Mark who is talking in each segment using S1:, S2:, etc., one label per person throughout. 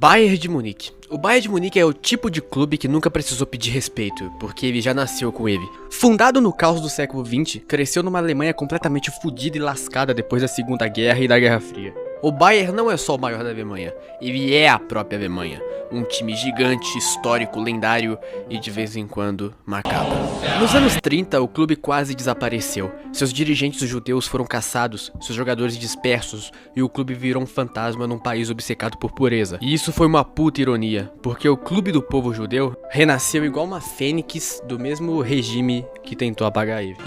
S1: Bayern de Munique. O Bayern de Munique é o tipo de clube que nunca precisou pedir respeito, porque ele já nasceu com ele. Fundado no caos do século XX, cresceu numa Alemanha completamente fodida e lascada depois da Segunda Guerra e da Guerra Fria. O Bayern não é só o maior da Alemanha, ele é a própria Alemanha. Um time gigante, histórico, lendário e de vez em quando macabro. Nos anos 30, o clube quase desapareceu. Seus dirigentes judeus foram caçados, seus jogadores dispersos e o clube virou um fantasma num país obcecado por pureza. E isso foi uma puta ironia, porque o clube do povo judeu renasceu igual uma fênix do mesmo regime que tentou apagar ele.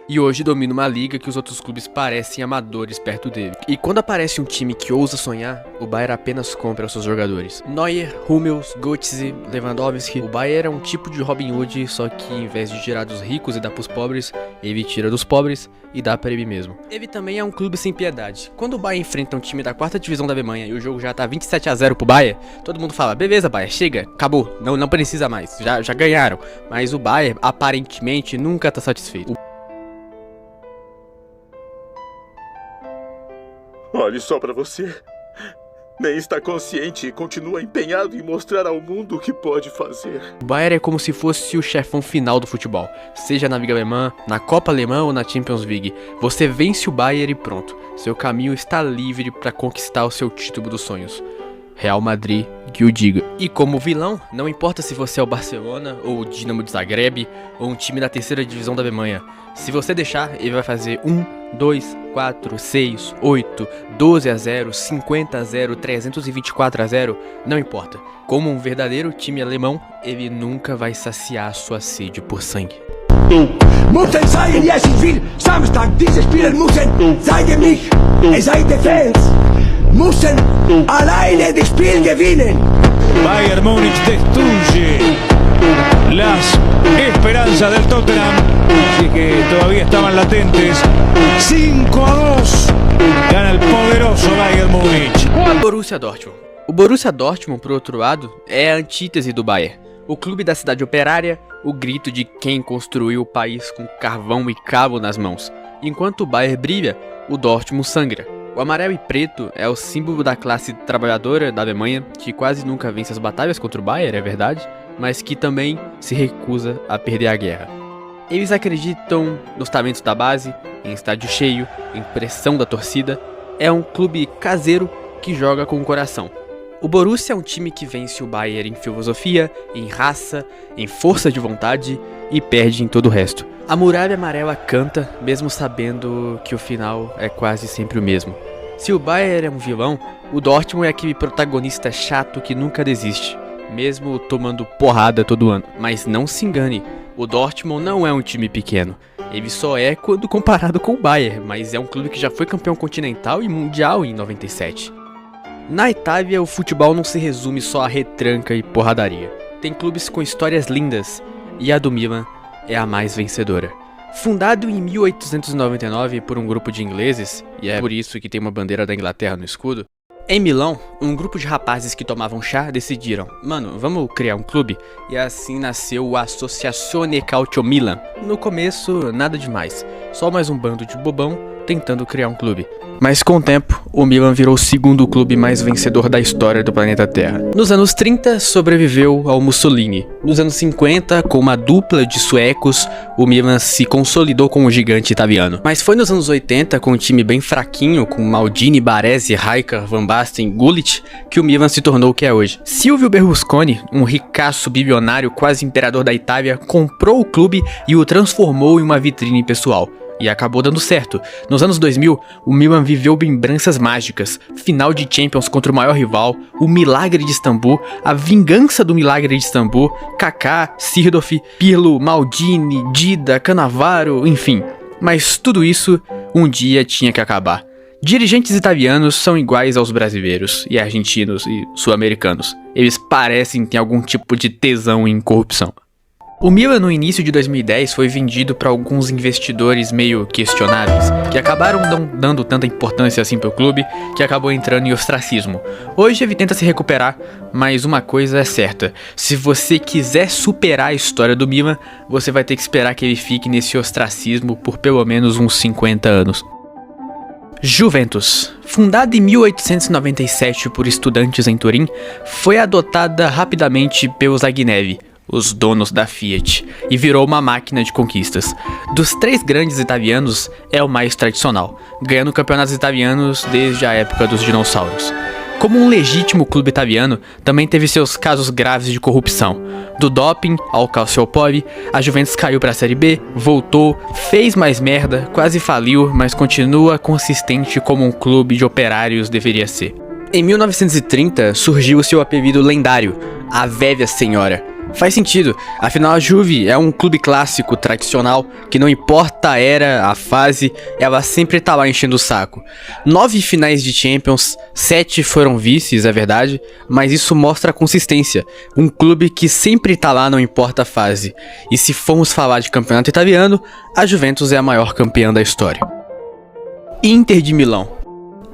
S1: E hoje domina uma liga que os outros clubes parecem amadores perto dele. E quando aparece um time que ousa sonhar, o Bayern apenas compra os seus jogadores. Neuer, Hummels, Götze, Lewandowski. O Bayern é um tipo de Robin Hood, só que em vez de tirar dos ricos e dar pros pobres, ele tira dos pobres e dá pra ele mesmo. Ele também é um clube sem piedade. Quando o Bayern enfrenta um time da 4ª divisão da Alemanha e o jogo já tá 27-0 pro Bayern, todo mundo fala, beleza Bayern, chega, acabou, não precisa mais, já ganharam. Mas o Bayern, aparentemente, nunca tá satisfeito.
S2: Olhe só pra você. Nem está consciente e continua empenhado em mostrar ao mundo o que pode fazer.
S1: O Bayern é como se fosse o chefão final do futebol. Seja na Liga Alemã, na Copa Alemã ou na Champions League. Você vence o Bayern e pronto. Seu caminho está livre para conquistar o seu título dos sonhos. Real Madrid, que o diga. E como vilão, não importa se você é o Barcelona, ou o Dinamo de Zagreb, ou um time da 3ª divisão da Alemanha. Se você deixar, ele vai fazer 1, 2, 4, 6, 8, 12-0, 50-0, 324-0, não importa. Como um verdadeiro time alemão, ele nunca vai saciar sua sede por sangue.
S3: Müssen zeigen, yes, ich will Samstag, diese Spieler müssen zeigen mich, seid Fans, müssen alleine das Spiel gewinnen.
S4: Bayern Múnich destruye las esperanzas del Tottenham, así que todavía estaban latentes. 5-2, gana el poderoso Bayern Múnich.
S1: Borussia Dortmund. O Borussia Dortmund, por outro lado, é a antítese do Bayern. O clube da cidade operária, o grito de quem construiu o país com carvão e cabo nas mãos. Enquanto o Bayern brilha, o Dortmund sangra. O amarelo e preto é o símbolo da classe trabalhadora da Alemanha, que quase nunca vence as batalhas contra o Bayern, é verdade, mas que também se recusa a perder a guerra. Eles acreditam nos talentos da base, em estádio cheio, em pressão da torcida. É um clube caseiro que joga com o coração. O Borussia é um time que vence o Bayern em filosofia, em raça, em força de vontade e perde em todo o resto. A muralha amarela canta, mesmo sabendo que o final é quase sempre o mesmo. Se o Bayern é um vilão, o Dortmund é aquele protagonista chato que nunca desiste, mesmo tomando porrada todo ano. Mas não se engane, o Dortmund não é um time pequeno. Ele só é quando comparado com o Bayern, mas é um clube que já foi campeão continental e mundial em 97. Na Itália, o futebol não se resume só a retranca e porradaria. Tem clubes com histórias lindas, e a do Milan é a mais vencedora. Fundado em 1899 por um grupo de ingleses, e é por isso que tem uma bandeira da Inglaterra no escudo, em Milão, um grupo de rapazes que tomavam chá decidiram, mano, vamos criar um clube? E assim nasceu o Associazione Calcio Milan. No começo, nada demais, só mais um bando de bobão tentando criar um clube. Mas com o tempo, o Milan virou o segundo clube mais vencedor da história do planeta Terra. Nos anos 30, sobreviveu ao Mussolini. Nos anos 50, com uma dupla de suecos, o Milan se consolidou como um gigante italiano. Mas foi nos anos 80, com um time bem fraquinho, com Maldini, Baresi, Rijkaard, Van Basten, Gullit, que o Milan se tornou o que é hoje. Silvio Berlusconi, um ricaço bilionário quase imperador da Itália, comprou o clube e o transformou em uma vitrine pessoal. E acabou dando certo. Nos anos 2000, o Milan viveu lembranças mágicas, final de Champions contra o maior rival, o milagre de Istambul, a vingança do milagre de Istambul, Kaká, Seedorf, Pirlo, Maldini, Dida, Cannavaro, enfim. Mas tudo isso um dia tinha que acabar. Dirigentes italianos são iguais aos brasileiros, e argentinos e sul-americanos. Eles parecem ter algum tipo de tesão em corrupção. O Milan no início de 2010 foi vendido para alguns investidores meio questionáveis, que acabaram não dando tanta importância assim pro clube, que acabou entrando em ostracismo. Hoje ele tenta se recuperar, mas uma coisa é certa: se você quiser superar a história do Milan, você vai ter que esperar que ele fique nesse ostracismo por pelo menos uns 50 anos. Juventus, fundada em 1897 por estudantes em Turim, foi adotada rapidamente pelos Agnelli, os donos da Fiat, e virou uma máquina de conquistas. Dos três grandes italianos, é o mais tradicional, ganhando campeonatos italianos desde a época dos dinossauros. Como um legítimo clube italiano, também teve seus casos graves de corrupção. Do doping ao Calciopoli, a Juventus caiu para a Série B, voltou, fez mais merda, quase faliu, mas continua consistente como um clube de operários deveria ser. Em 1930, surgiu o seu apelido lendário, a Velha Senhora. Faz sentido, afinal a Juve é um clube clássico, tradicional, que não importa a era, a fase, ela sempre tá lá enchendo o saco. 9 finais de Champions, 7 foram vices, é verdade, mas isso mostra a consistência. Um clube que sempre tá lá, não importa a fase. E se formos falar de campeonato italiano, a Juventus é a maior campeã da história. Inter de Milão.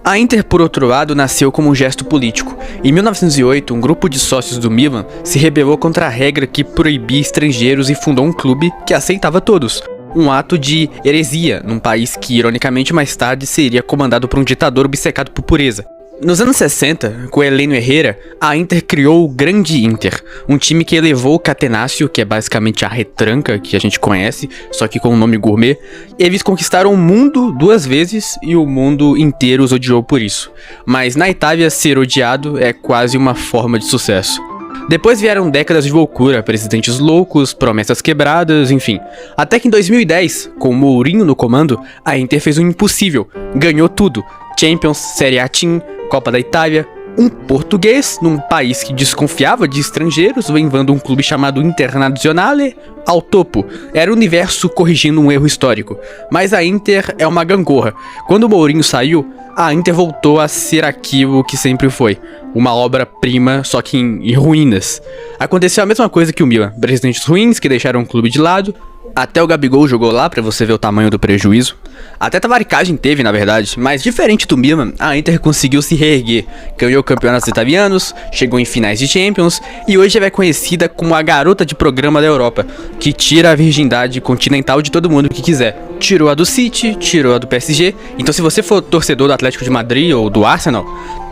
S1: A Inter, por outro lado, nasceu como um gesto político. Em 1908, um grupo de sócios do Milan se rebelou contra a regra que proibia estrangeiros e fundou um clube que aceitava todos. Um ato de heresia, num país que, ironicamente, mais tarde seria comandado por um ditador obcecado por pureza. Nos anos 60, com Heleno Herrera, a Inter criou o Grande Inter, um time que elevou o Catenaccio, que é basicamente a retranca que a gente conhece, só que com um nome gourmet. Eles conquistaram o mundo 2 vezes e o mundo inteiro os odiou por isso. Mas na Itália, ser odiado é quase uma forma de sucesso. Depois vieram décadas de loucura, presidentes loucos, promessas quebradas, enfim. Até que em 2010, com o Mourinho no comando, a Inter fez o impossível, ganhou tudo. Champions, Serie A Team, Copa da Itália. Um português, num país que desconfiava de estrangeiros, levando um clube chamado Internazionale ao topo. Era o universo corrigindo um erro histórico. Mas a Inter é uma gangorra. Quando o Mourinho saiu, a Inter voltou a ser aquilo que sempre foi. Uma obra-prima, só que em ruínas. Aconteceu a mesma coisa que o Milan. Presidentes ruins que deixaram o clube de lado. Até o Gabigol jogou lá pra você ver o tamanho do prejuízo. Até tavaricagem teve, na verdade, mas diferente do Milan, a Inter conseguiu se reerguer. Ganhou campeonatos italianos, chegou em finais de Champions e hoje ela é conhecida como a garota de programa da Europa, que tira a virgindade continental de todo mundo que quiser. Tirou a do City, tirou a do PSG, então se você for torcedor do Atlético de Madrid ou do Arsenal,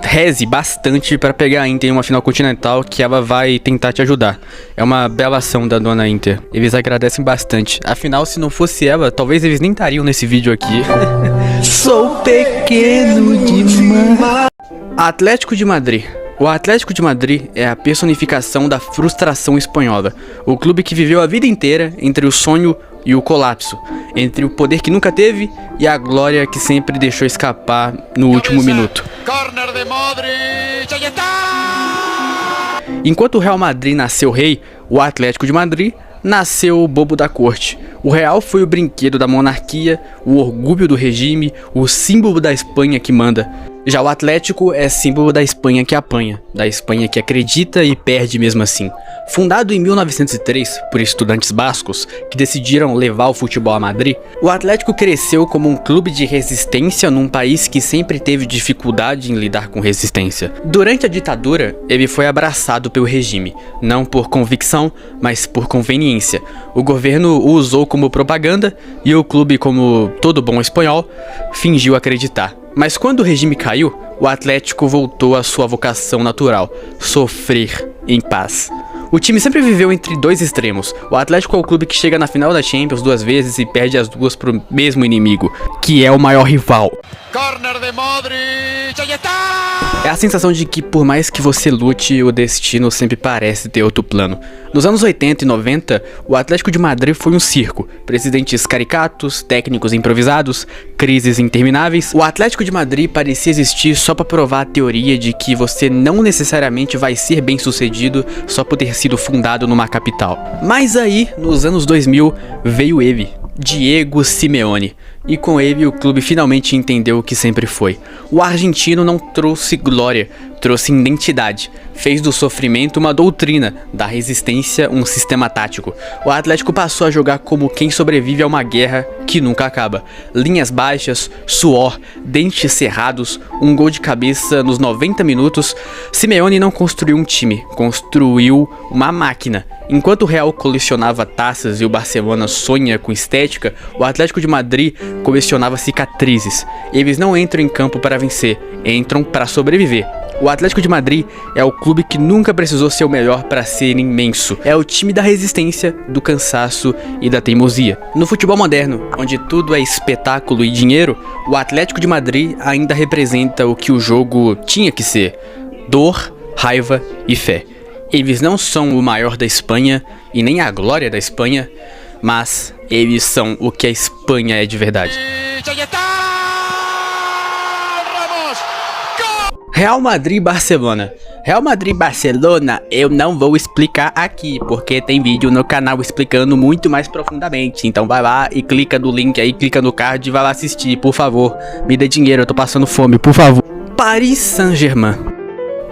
S1: reze bastante para pegar a Inter em uma final continental que ela vai tentar te ajudar. É uma bela ação da dona Inter. Eles agradecem bastante. Afinal, se não fosse ela, talvez eles nem estariam nesse vídeo aqui. Sou pequeno demais. Atlético de Madrid. O Atlético de Madrid é a personificação da frustração espanhola. O clube que viveu a vida inteira entre o sonho e o colapso, entre o poder que nunca teve e a glória que sempre deixou escapar no último minuto.
S5: Corner de Modric, aí está!
S1: Enquanto o Real Madrid nasceu rei, o Atlético de Madrid nasceu o bobo da corte. O Real foi o brinquedo da monarquia, o orgulho do regime, o símbolo da Espanha que manda. Já o Atlético é símbolo da Espanha que apanha, da Espanha que acredita e perde mesmo assim. Fundado em 1903 por estudantes bascos que decidiram levar o futebol a Madrid, o Atlético cresceu como um clube de resistência num país que sempre teve dificuldade em lidar com resistência. Durante a ditadura, ele foi abraçado pelo regime, não por convicção, mas por conveniência. O governo o usou como propaganda e o clube, como todo bom espanhol, fingiu acreditar. Mas quando o regime caiu, o Atlético voltou à sua vocação natural, sofrer em paz. O time sempre viveu entre dois extremos. O Atlético é o clube que chega na final da Champions 2 vezes e perde as 2 pro mesmo inimigo, que é o maior rival.
S5: Corner de Modric, aí está!
S1: É a sensação de que por mais que você lute, o destino sempre parece ter outro plano. Nos anos 80 e 90, o Atlético de Madrid foi um circo. Presidentes caricatos, técnicos improvisados, crises intermináveis. O Atlético de Madrid parecia existir só para provar a teoria de que você não necessariamente vai ser bem sucedido só por ter sido fundado numa capital. Mas aí, nos anos 2000, veio ele, Diego Simeone. E com ele o clube finalmente entendeu o que sempre foi. O argentino não trouxe glória, trouxe identidade. Fez do sofrimento uma doutrina, da resistência um sistema tático. O Atlético passou a jogar como quem sobrevive a uma guerra que nunca acaba. Linhas baixas, suor, dentes cerrados, um gol de cabeça nos 90 minutos. Simeone não construiu um time, construiu uma máquina. Enquanto o Real colecionava taças e o Barcelona sonha com estética, o Atlético de Madrid colecionava cicatrizes. Eles não entram em campo para vencer, entram para sobreviver. O Atlético de Madrid é o clube que nunca precisou ser o melhor para ser imenso. É o time da resistência, do cansaço e da teimosia. No futebol moderno, onde tudo é espetáculo e dinheiro, o Atlético de Madrid ainda representa o que o jogo tinha que ser: dor, raiva e fé. Eles não são o maior da Espanha e nem a glória da Espanha, mas eles são o que a Espanha é de verdade. Real Madrid e Barcelona. Real Madrid e Barcelona eu não vou explicar aqui, porque tem vídeo no canal explicando muito mais profundamente. Então vai lá e clica no link aí, clica no card e vai lá assistir, por favor. Me dê dinheiro, eu tô passando fome, por favor. Paris Saint-Germain.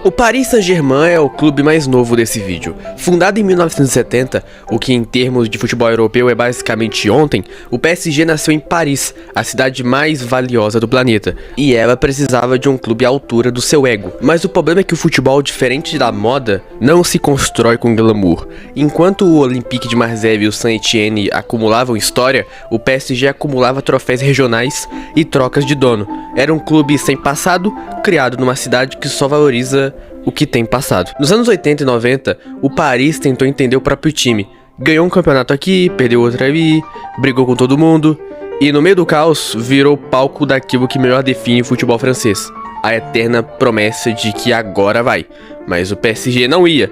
S1: O Paris Saint-Germain é o clube mais novo desse vídeo. Fundado em 1970, o que em termos de futebol europeu é basicamente ontem, o PSG nasceu em Paris, a cidade mais valiosa do planeta, e ela precisava de um clube à altura do seu ego. Mas o problema é que o futebol, diferente da moda, não se constrói com glamour. Enquanto o Olympique de Marseille e o Saint-Étienne acumulavam história, o PSG acumulava troféus regionais e trocas de dono. Era um clube sem passado, criado numa cidade que só valoriza o que tem passado. Nos anos 80 e 90, o Paris tentou entender o próprio time. Ganhou um campeonato aqui, perdeu outro ali, brigou com todo mundo. E no meio do caos, virou palco daquilo que melhor define o futebol francês: a eterna promessa de que agora vai. Mas o PSG não ia.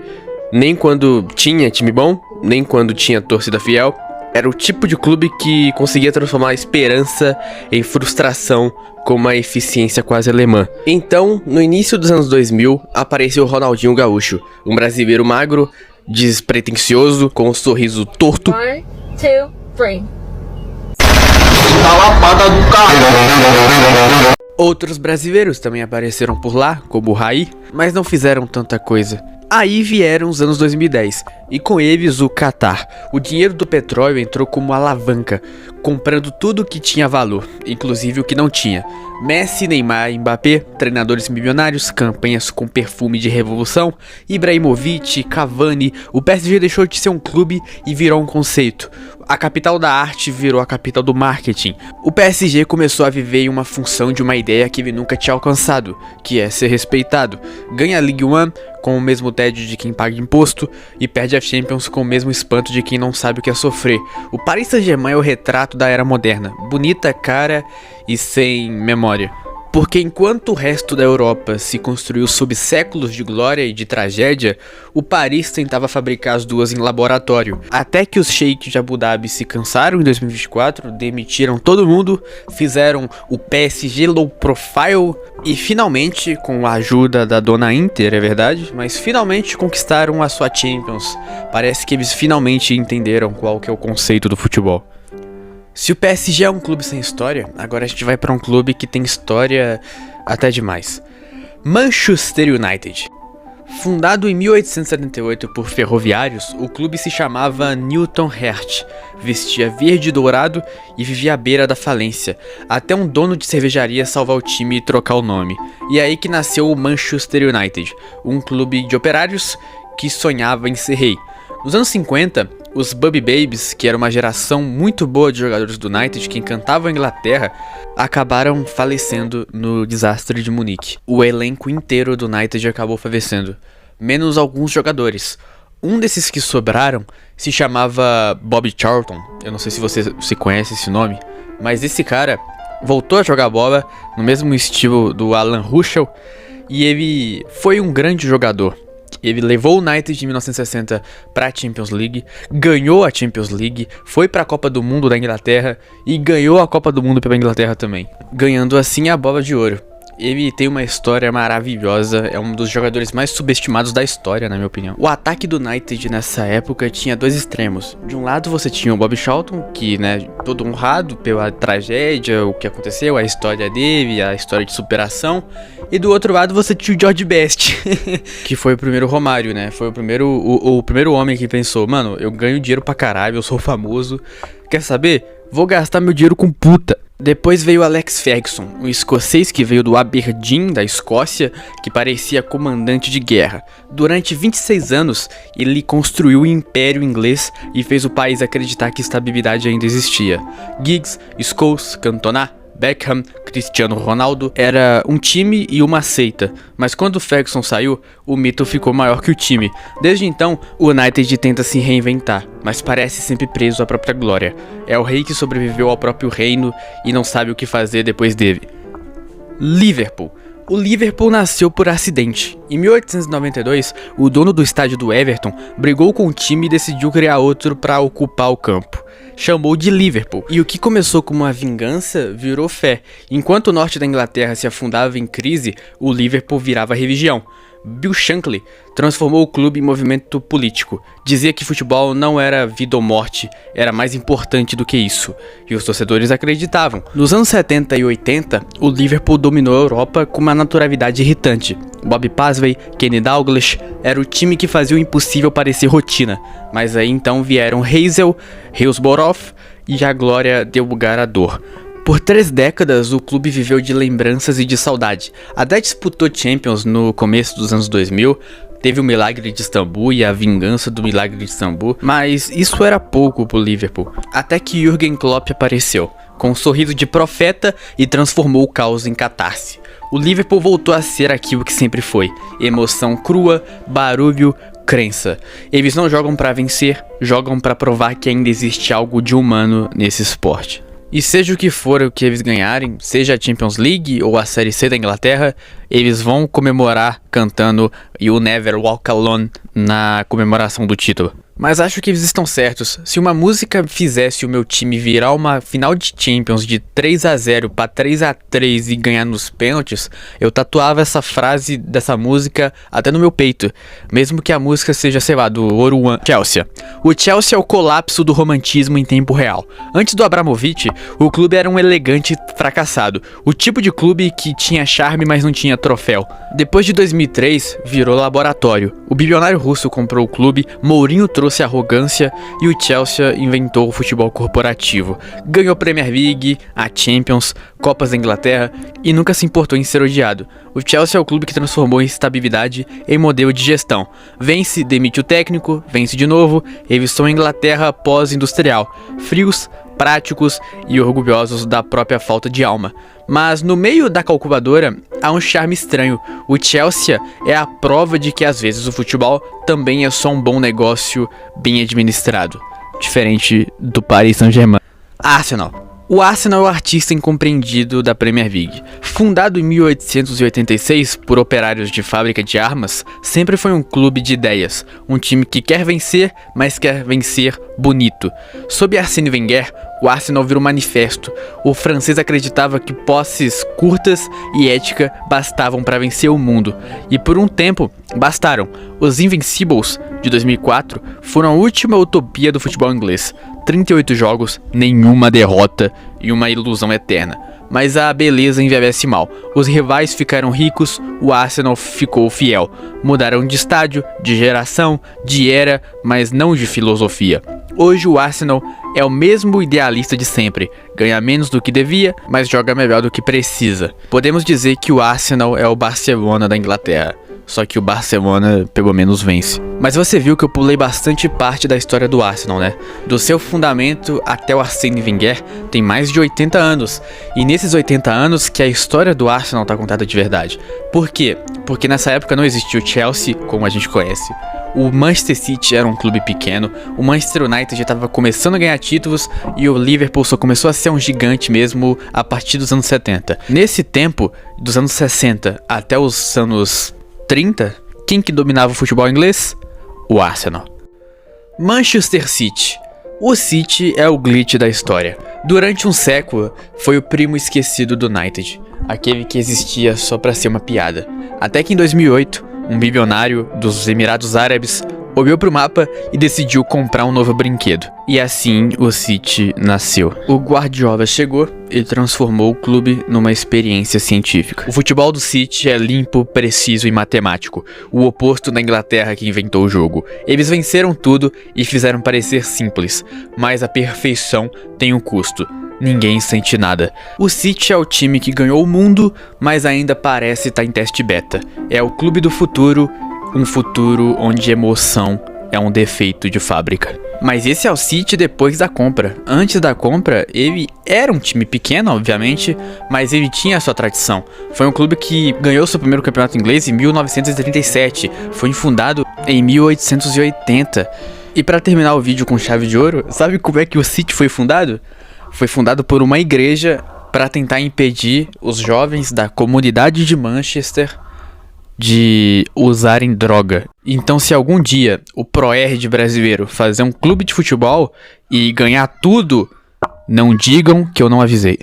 S1: Nem quando tinha time bom, nem quando tinha torcida fiel. Era o tipo de clube que conseguia transformar a esperança em frustração com uma eficiência quase alemã. Então, no início dos anos 2000, apareceu o Ronaldinho Gaúcho, um brasileiro magro, despretensioso, com um sorriso torto.
S6: 1, 2, 3.
S1: Outros brasileiros também apareceram por lá, como o Raí, mas não fizeram tanta coisa. Aí vieram os anos 2010, e com eles o Qatar. O dinheiro do petróleo entrou como alavanca, comprando tudo que tinha valor, inclusive o que não tinha. Messi, Neymar, Mbappé, treinadores milionários, campanhas com perfume de revolução, Ibrahimovic, Cavani. O PSG deixou de ser um clube e virou um conceito. A capital da arte virou a capital do marketing. O PSG começou a viver em uma função de uma ideia que ele nunca tinha alcançado, que é ser respeitado. Ganha a Ligue 1 com o mesmo tédio de quem paga imposto e perde a Champions com o mesmo espanto de quem não sabe o que é sofrer. O Paris Saint-Germain é o retrato da era moderna, bonita, cara e sem memória. Porque enquanto o resto da Europa se construiu sob séculos de glória e de tragédia, o Paris tentava fabricar as duas em laboratório. Até que os sheiks de Abu Dhabi se cansaram em 2024, demitiram todo mundo, fizeram o PSG low profile e finalmente, com a ajuda da dona Inter, é verdade, mas finalmente conquistaram a sua Champions. Parece que eles finalmente entenderam qual que é o conceito do futebol. Se o PSG é um clube sem história, agora a gente vai para um clube que tem história até demais. Manchester United. Fundado em 1878 por ferroviários, o clube se chamava Newton Heart, vestia verde e dourado e vivia à beira da falência, até um dono de cervejaria salvar o time e trocar o nome. E é aí que nasceu o Manchester United, um clube de operários que sonhava em ser rei. Nos anos 50, os Bubby Babies, que era uma geração muito boa de jogadores do United que encantavam a Inglaterra, acabaram falecendo no desastre de Munique. O elenco inteiro do United acabou falecendo, menos alguns jogadores. Um desses que sobraram se chamava Bobby Charlton. Eu não sei se você se conhece esse nome, mas esse cara voltou a jogar bola no mesmo estilo do Alan Ruschel e ele foi um grande jogador. Ele levou o United de 1960 para a Champions League, ganhou a Champions League, foi para a Copa do Mundo da Inglaterra e ganhou a Copa do Mundo pela Inglaterra também, ganhando assim a bola de ouro. ele tem uma história maravilhosa, é um dos jogadores mais subestimados da história, na minha opinião. O ataque do United nessa época tinha dois extremos. De um lado você tinha o Bob Charlton, que, né, todo honrado pela tragédia, o que aconteceu, a história dele, a história de superação. E do outro lado você tinha o George Best, que foi o primeiro Romário, né? Foi o primeiro homem que pensou, mano, eu ganho dinheiro pra caralho, eu sou famoso. Quer saber? Vou gastar meu dinheiro com puta. Depois veio Alex Ferguson, um escocês que veio do Aberdeen, da Escócia, que parecia comandante de guerra. Durante 26 anos, ele construiu o Império Inglês e fez o país acreditar que estabilidade ainda existia. Giggs, Scholes, Cantona, Beckham, Cristiano Ronaldo, era um time e uma seita, mas quando Ferguson saiu, o mito ficou maior que o time. Desde então, o United tenta se reinventar, mas parece sempre preso à própria glória. É o rei que sobreviveu ao próprio reino e não sabe o que fazer depois dele. Liverpool. O Liverpool nasceu por acidente. Em 1892, o dono do estádio do Everton brigou com o time e decidiu criar outro para ocupar o campo. Chamou de Liverpool, e o que começou como uma vingança virou fé. Enquanto o norte da Inglaterra se afundava em crise, o Liverpool virava religião. Bill Shankly transformou o clube em movimento político. Dizia que futebol não era vida ou morte, era mais importante do que isso. E os torcedores acreditavam. Nos anos 70 e 80, o Liverpool dominou a Europa com uma naturalidade irritante. Bob Paisley, Kenny Dalglish, era o time que fazia o impossível parecer rotina. Mas aí então vieram Hazel, Hillsborough e a glória deu lugar à dor. Por 3 décadas, o clube viveu de lembranças e de saudade. Até disputou Champions no começo dos anos 2000, teve o milagre de Istambul e a vingança do milagre de Istambul, mas isso era pouco pro Liverpool. Até que Jürgen Klopp apareceu, com um sorriso de profeta e transformou o caos em catarse. O Liverpool voltou a ser aquilo que sempre foi: emoção crua, barulho, crença. Eles não jogam pra vencer, jogam pra provar que ainda existe algo de humano nesse esporte. E seja o que for o que eles ganharem, seja a Champions League ou a Série C da Inglaterra, eles vão comemorar cantando You Never Walk Alone na comemoração do título. Mas acho que eles estão certos. Se uma música fizesse o meu time virar uma final de Champions de 3-0 para 3-3 e ganhar nos pênaltis, eu tatuava essa frase dessa música até no meu peito, mesmo que a música seja, sei lá, do Oruan. Chelsea. O Chelsea é o colapso do romantismo em tempo real. Antes do Abramovich, o clube era um elegante fracassado, o tipo de clube que tinha charme, mas não tinha troféu. Depois de 2003, virou laboratório. O bilionário russo comprou o clube, Mourinho trouxe arrogância e o Chelsea inventou o futebol corporativo. Ganhou a Premier League, a Champions, Copas da Inglaterra e nunca se importou em ser odiado. O Chelsea é o clube que transformou a estabilidade em modelo de gestão. Vence, demite o técnico, vence de novo. Eles são a Inglaterra pós-industrial. Frios, práticos e orgulhosos da própria falta de alma. Mas no meio da calculadora há um charme estranho. O Chelsea é a prova de que às vezes o futebol também é só um bom negócio bem administrado, diferente do Paris Saint-Germain. Arsenal. O Arsenal é o artista incompreendido da Premier League. Fundado em 1886 por operários de fábrica de armas, sempre foi um clube de ideias, um time que quer vencer, mas quer vencer bonito. Sob Arsène Wenger, o Arsenal virou um manifesto. O francês acreditava que posses curtas e ética bastavam para vencer o mundo. E por um tempo, bastaram. Os Invincibles, de 2004, foram a última utopia do futebol inglês. 38 jogos, nenhuma derrota e uma ilusão eterna. Mas a beleza envelhece mal. Os rivais ficaram ricos, o Arsenal ficou fiel. Mudaram de estádio, de geração, de era, mas não de filosofia. Hoje o Arsenal é o mesmo idealista de sempre. Ganha menos do que devia, mas joga melhor do que precisa. Podemos dizer que o Arsenal é o Barcelona da Inglaterra. Só que o Barcelona pelo menos vence. Mas você viu que eu pulei bastante parte da história do Arsenal, né? Do seu fundamento até o Arsène Wenger tem mais de 80 anos. E nesses 80 anos que a história do Arsenal tá contada de verdade. Por quê? Porque nessa época não existia o Chelsea como a gente conhece. O Manchester City era um clube pequeno, o Manchester United já estava começando a ganhar títulos e o Liverpool só começou a ser um gigante mesmo a partir dos anos 70. Nesse tempo, dos anos 60 até os anos 30, quem que dominava o futebol inglês? O Arsenal. Manchester City. O City é o glitch da história. Durante um século, foi o primo esquecido do United, aquele que existia só pra ser uma piada. Até que em 2008, um bilionário dos Emirados Árabes olhou pro mapa e decidiu comprar um novo brinquedo. E assim o City nasceu. O Guardiola chegou e transformou o clube numa experiência científica. O futebol do City é limpo, preciso e matemático, o oposto da Inglaterra que inventou o jogo. Eles venceram tudo e fizeram parecer simples, mas a perfeição tem um custo. Ninguém sente nada. O City é o time que ganhou o mundo, mas ainda parece estar em teste beta. É o clube do futuro, um futuro onde emoção é um defeito de fábrica. Mas esse é o City depois da compra. Antes da compra, ele era um time pequeno, obviamente, mas ele tinha a sua tradição. Foi um clube que ganhou seu primeiro campeonato inglês em 1937. Foi fundado em 1880. E para terminar o vídeo com chave de ouro, sabe como é que o City foi fundado? Foi fundado por uma igreja para tentar impedir os jovens da comunidade de Manchester de usarem droga. Então, se algum dia o Proerd brasileiro fazer um clube de futebol e ganhar tudo, não digam que eu não avisei.